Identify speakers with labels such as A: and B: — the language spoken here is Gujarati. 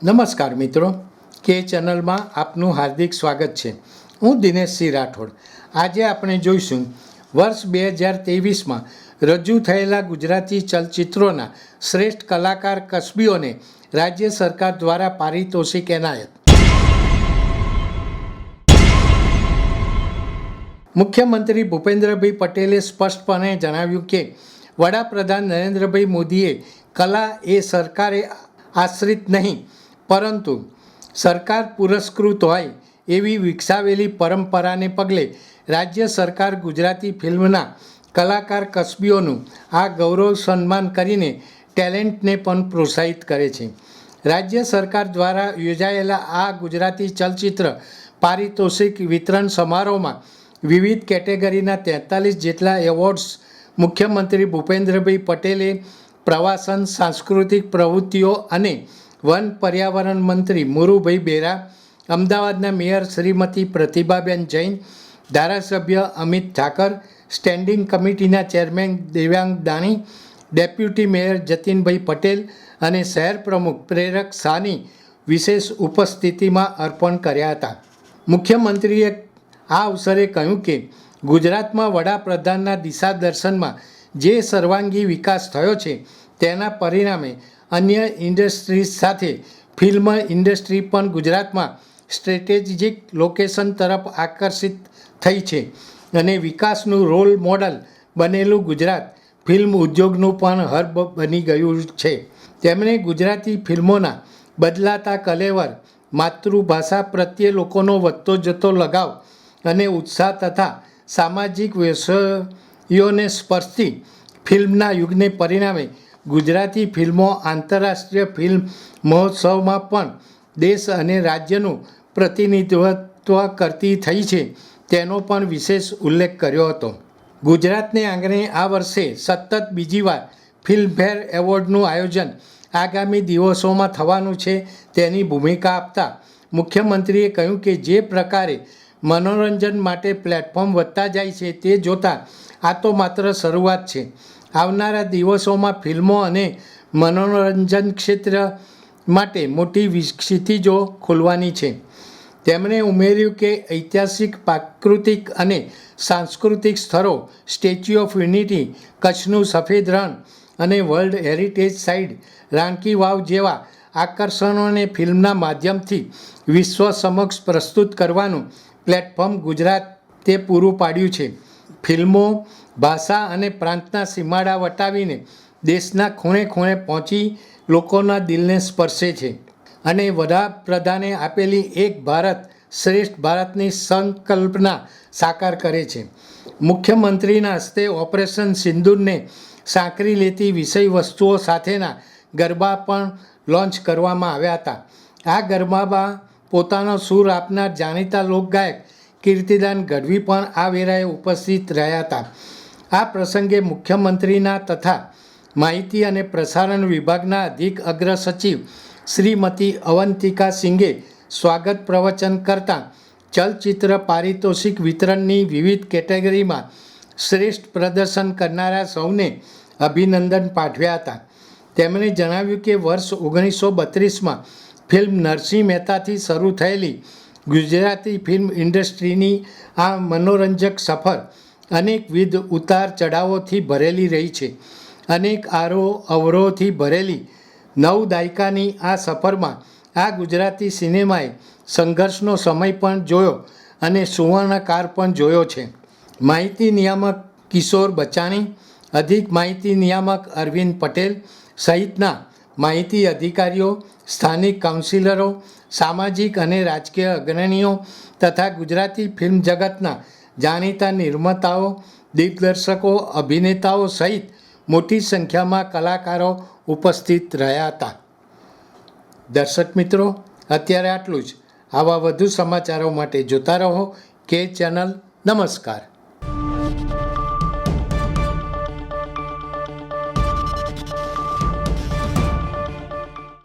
A: નમસ્કાર મિત્રો, કે ચેનલમાં આપનું હાર્દિક સ્વાગત છે. હું દિનેશસિંહ રાઠોડ. આજે આપણે જોઈશું વર્ષ 2023માં રજૂ થયેલા ગુજરાતી ચલચિત્રોના શ્રેષ્ઠ કલાકાર કસબીઓને રાજ્ય સરકાર દ્વારા પારિતોષિક એનાયત. મુખ્યમંત્રી ભૂપેન્દ્રભાઈ પટેલે સ્પષ્ટપણે જણાવ્યું કે વડાપ્રધાન નરેન્દ્રભાઈ મોદીએ કલા એ સરકારે આશ્રિત નહીં પરંતુ સરકાર પુરસ્કૃત હોય એવી વિકસાવેલી પરંપરાને પગલે રાજ્ય સરકાર ગુજરાતી ફિલ્મના કલાકાર કસબીઓનું આ ગૌરવ સન્માન કરીને ટેલેન્ટને પણ પ્રોત્સાહિત કરે છે. રાજ્ય સરકાર દ્વારા યોજાયેલા આ ગુજરાતી ચલચિત્ર પારિતોષિક વિતરણ સમારોહમાં વિવિધ કેટેગરીના 43 જેટલા એવોર્ડ્સ મુખ્યમંત્રી ભૂપેન્દ્રભાઈ પટેલે પ્રવાસન, સાંસ્કૃતિક પ્રવૃત્તિઓ અને વન પર્યાવરણ મંત્રી મુરુભાઈ બેરા, અમદાવાદના મેયર શ્રીમતી પ્રતિભાબેન જૈન, ધારાસભ્ય અમિત ઠાકર, સ્ટેન્ડિંગ કમિટીના chairman Devang Dani, deputy mayor જતીનભાઈ પટેલ અને શહેર પ્રમુખ પ્રેરક શાહની વિશેષ ઉપસ્થિતિમાં અર્પણ કર્યા હતા. મુખ્યમંત્રીએ આ અવસરે કહ્યું કે ગુજરાતમાં વડાપ્રધાનના દિશા દર્શનમાં જે સર્વાંગી વિકાસ થયો છે તેના પરિણામે અન્ય ઇન્ડસ્ટ્રીઝ સાથે ફિલ્મ ઇન્ડસ્ટ્રી પણ ગુજરાતમાં સ્ટ્રેટેજિક લોકેશન તરફ આકર્ષિત થઈ છે અને વિકાસનું રોલ મોડલ બનેલું ગુજરાત ફિલ્મ ઉદ્યોગનું પણ હબ બની ગયું છે. તેમણે ગુજરાતી ફિલ્મોના બદલાતા કલેવર, માતૃભાષા પ્રત્યે લોકોનો વધતો જતો લગાવ અને ઉત્સાહ તથા સામાજિક વિષયોને સ્પર્શતી ફિલ્મના યુગને પરિણામે ગુજરાતી ફિલ્મો આંતરરાષ્ટ્રીય ફિલ્મ મહોત્સવમાં પણ દેશ અને રાજ્યનું પ્રતિનિધિત્વ કરતી થઈ છે તેનો પણ વિશેષ ઉલ્લેખ કર્યો હતો. ગુજરાતને આંગણે આ વર્ષે સતત બીજી વાર ફિલ્મફેર એવોર્ડનું આયોજન આગામી દિવસોમાં થવાનું છે તેની ભૂમિકા આપતા મુખ્યમંત્રીએ કહ્યું કે જે પ્રકારે મનોરંજન માટે પ્લેટફોર્મ વધતા જાય છે તે જોતાં આ તો માત્ર શરૂઆત છે. આવનારા દિવસોમાં ફિલ્મો અને મનોરંજન ક્ષેત્ર માટે મોટી ક્ષિતિજો ખોલવાની છે. તેમણે ઉમેર્યું કે ઐતિહાસિક, પ્રાકૃતિક અને સાંસ્કૃતિક સ્થળો, સ્ટેચ્યુ ઓફ યુનિટી, કચ્છનું સફેદ રણ અને વર્લ્ડ હેરિટેજ સાઇટ રાણકી વાવ જેવા આકર્ષણોને ફિલ્મના માધ્યમથી વિશ્વ સમક્ષ પ્રસ્તુત કરવાનું પ્લેટફોર્મ ગુજરાતે પૂરું પાડ્યું છે. ફિલ્મો ભાષા અને પ્રાંતના સીમાડા વટાવીને દેશના ખૂણે ખૂણે પહોંચી લોકોના દિલને સ્પર્શે છે અને વડાપ્રધાને આપેલી એક ભારત શ્રેષ્ઠ ભારતની સંકલ્પના સાકાર કરે છે. મુખ્યમંત્રીના હસ્તે ઓપરેશન સિંદૂરને સાંકળી લેતી વિષય વસ્તુઓ સાથેના ગરબા પણ લોન્ચ કરવામાં આવ્યા હતા. આ ગરબામાં પોતાનો સૂર આપનાર જાણીતા લોકગાયક કીર્તિદાન ગઢવી પણ આ વેળાએ ઉપસ્થિત રહ્યા હતા. આ પ્રસંગે મુખ્યમંત્રીના તથા માહિતી અને પ્રસારણ વિભાગના અધિક અગ્ર સચિવ શ્રીમતી અવંતિકા સિંઘે સ્વાગત પ્રવચન કરતાં ચલચિત્ર પારિતોષિક વિતરણની વિવિધ કેટેગરીમાં શ્રેષ્ઠ પ્રદર્શન કરનારા સૌને અભિનંદન પાઠવ્યા હતા. તેમણે જણાવ્યું કે વર્ષ 1932માં ફિલ્મ નરસિંહ મહેતાથી શરૂ થયેલી ગુજરાતી ફિલ્મ ઇન્ડસ્ટ્રીની આ મનોરંજક સફર અનેકવિધ ઉતાર ચઢાવોથી ભરેલી રહી છે. અનેક અવરોધોથી ભરેલી 9 દાયકાની આ સફરમાં આ ગુજરાતી સિનેમાએ સંઘર્ષનો સમય પણ જોયો અને સુવર્ણકાળ પણ જોયો છે. માહિતી નિયામક કિશોર બચાણી, અધિક માહિતી નિયામક અરવિંદ પટેલ સહિતના માહિતી અધિકારીઓ, સ્થાનિક કાઉન્સિલરો, સામાજિક અને રાજકીય અગ્રણીઓ તથા ગુજરાતી ફિલ્મ જગતના જાણીતા નિર્માતાઓ, દિગ્દર્શકો, અભિનેતાઓ સહિત મોટી સંખ્યામાં કલાકારો ઉપસ્થિત રહ્યા હતા. દર્શક મિત્રો, અત્યારે આટલું જ. આવા વધુ સમાચારો માટે જોતા રહો કે ચેનલ. નમસ્કાર.